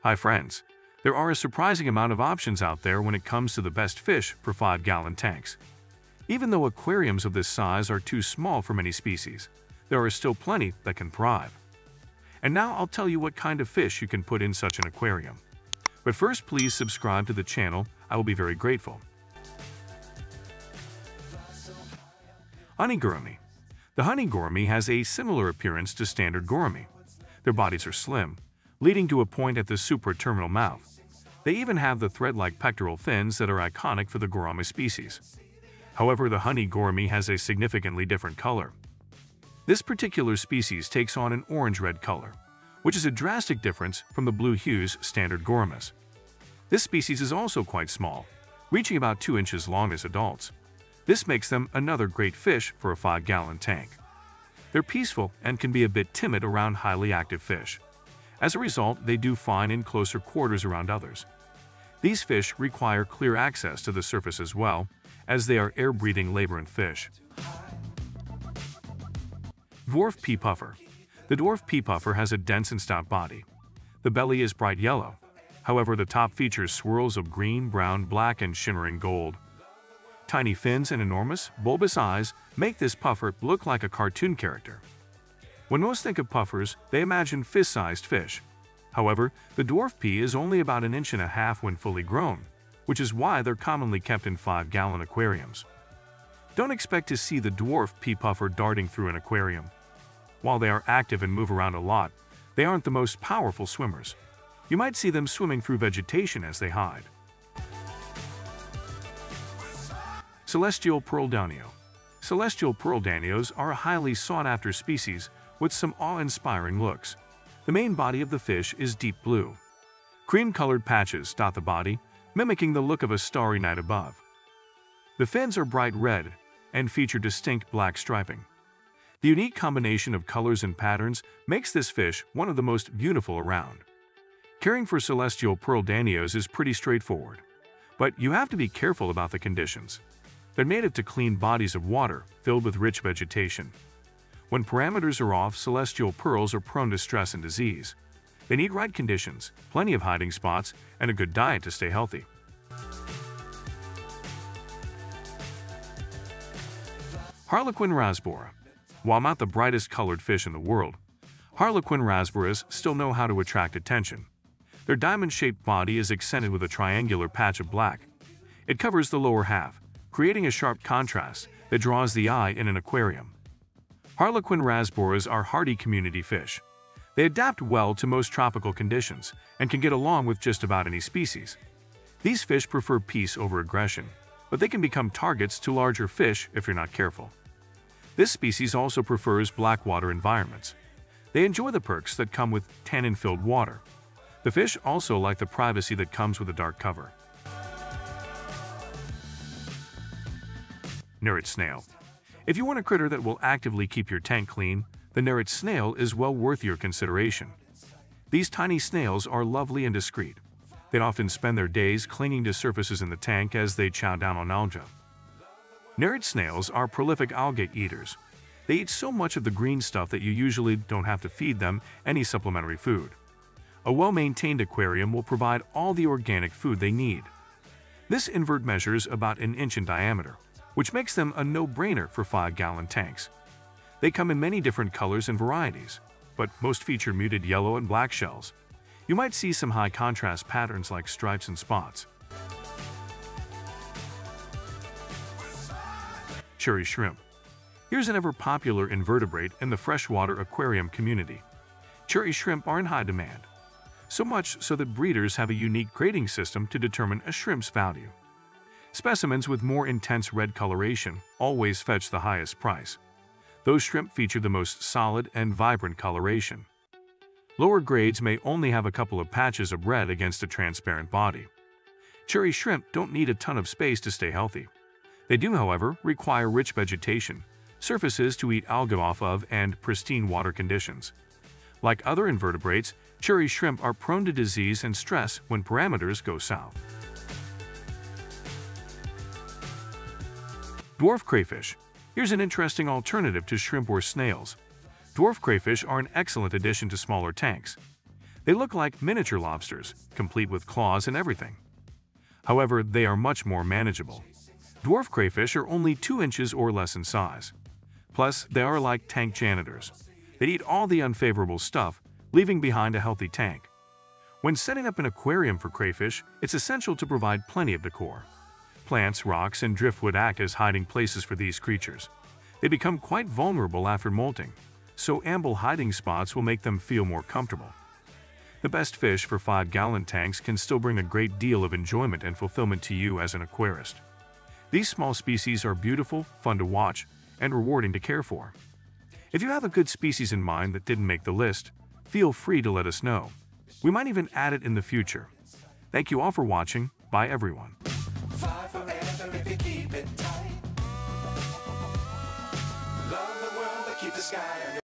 Hi friends! There are a surprising amount of options out there when it comes to the best fish for 5-gallon tanks. Even though aquariums of this size are too small for many species, there are still plenty that can thrive. And now I'll tell you what kind of fish you can put in such an aquarium. But first, please subscribe to the channel, I will be very grateful. Honey Gourami. The honey gourami has a similar appearance to standard gourami. Their bodies are slim, leading to a point at the supraterminal mouth. They even have the thread-like pectoral fins that are iconic for the gourami species. However, the honey gourami has a significantly different color. This particular species takes on an orange-red color, which is a drastic difference from the blue hues standard gouramis. This species is also quite small, reaching about 2 inches long as adults. This makes them another great fish for a 5-gallon tank. They're peaceful and can be a bit timid around highly active fish. As a result, they do fine in closer quarters around others. These fish require clear access to the surface as well, as they are air-breathing labyrinth fish. Dwarf Pee Puffer. The Dwarf Pee Puffer has a dense and stout body. The belly is bright yellow. However, the top features swirls of green, brown, black, and shimmering gold. Tiny fins and enormous, bulbous eyes make this puffer look like a cartoon character. When most think of puffers, they imagine fist-sized fish. However, the dwarf pea is only about 1.5 inches when fully grown, which is why they're commonly kept in 5-gallon aquariums. Don't expect to see the dwarf pea puffer darting through an aquarium. While they are active and move around a lot, they aren't the most powerful swimmers. You might see them swimming through vegetation as they hide. Celestial Pearl Danio. Celestial Pearl Danios are a highly sought-after species with some awe-inspiring looks. The main body of the fish is deep blue. Cream-colored patches dot the body, mimicking the look of a starry night above. The fins are bright red and feature distinct black striping. The unique combination of colors and patterns makes this fish one of the most beautiful around. Caring for celestial pearl danios is pretty straightforward, but you have to be careful about the conditions. They're native to clean bodies of water filled with rich vegetation. When parameters are off, celestial pearls are prone to stress and disease. They need right conditions, plenty of hiding spots, and a good diet to stay healthy. Harlequin Rasbora. While not the brightest colored fish in the world, Harlequin Rasboras still know how to attract attention. Their diamond-shaped body is accented with a triangular patch of black. It covers the lower half, creating a sharp contrast that draws the eye in an aquarium. Harlequin Rasboras are hardy community fish. They adapt well to most tropical conditions and can get along with just about any species. These fish prefer peace over aggression, but they can become targets to larger fish if you're not careful. This species also prefers blackwater environments. They enjoy the perks that come with tannin-filled water. The fish also like the privacy that comes with a dark cover. Ner Snail. If you want a critter that will actively keep your tank clean, the Ner Snail is well worth your consideration. These tiny snails are lovely and discreet. They often spend their days clinging to surfaces in the tank as they chow down on algae. Ner snails are prolific algae eaters. They eat so much of the green stuff that you usually don't have to feed them any supplementary food. A well-maintained aquarium will provide all the organic food they need. This invert measures about 1 inch in diameter, which makes them a no-brainer for 5-gallon tanks. They come in many different colors and varieties, but most feature muted yellow and black shells. You might see some high-contrast patterns like stripes and spots. Cherry shrimp. Here's an ever-popular invertebrate in the freshwater aquarium community. Cherry shrimp are in high demand, so much so that breeders have a unique grading system to determine a shrimp's value. Specimens with more intense red coloration always fetch the highest price. Those shrimp feature the most solid and vibrant coloration. Lower grades may only have a couple of patches of red against a transparent body. Cherry shrimp don't need a ton of space to stay healthy. They do, however, require rich vegetation, surfaces to eat algae off of, and pristine water conditions. Like other invertebrates, cherry shrimp are prone to disease and stress when parameters go south. Dwarf crayfish. Here's an interesting alternative to shrimp or snails. Dwarf crayfish are an excellent addition to smaller tanks. They look like miniature lobsters, complete with claws and everything. However, they are much more manageable. Dwarf crayfish are only 2 inches or less in size. Plus, they are like tank janitors. They eat all the unfavorable stuff, leaving behind a healthy tank. When setting up an aquarium for crayfish, it's essential to provide plenty of decor. Plants, rocks, and driftwood act as hiding places for these creatures. They become quite vulnerable after molting, so ample hiding spots will make them feel more comfortable. The best fish for 5-gallon tanks can still bring a great deal of enjoyment and fulfillment to you as an aquarist. These small species are beautiful, fun to watch, and rewarding to care for. If you have a good species in mind that didn't make the list, feel free to let us know. We might even add it in the future. Thank you all for watching. Bye everyone. Fly forever if you keep it tight. Love the world, but keep the sky on your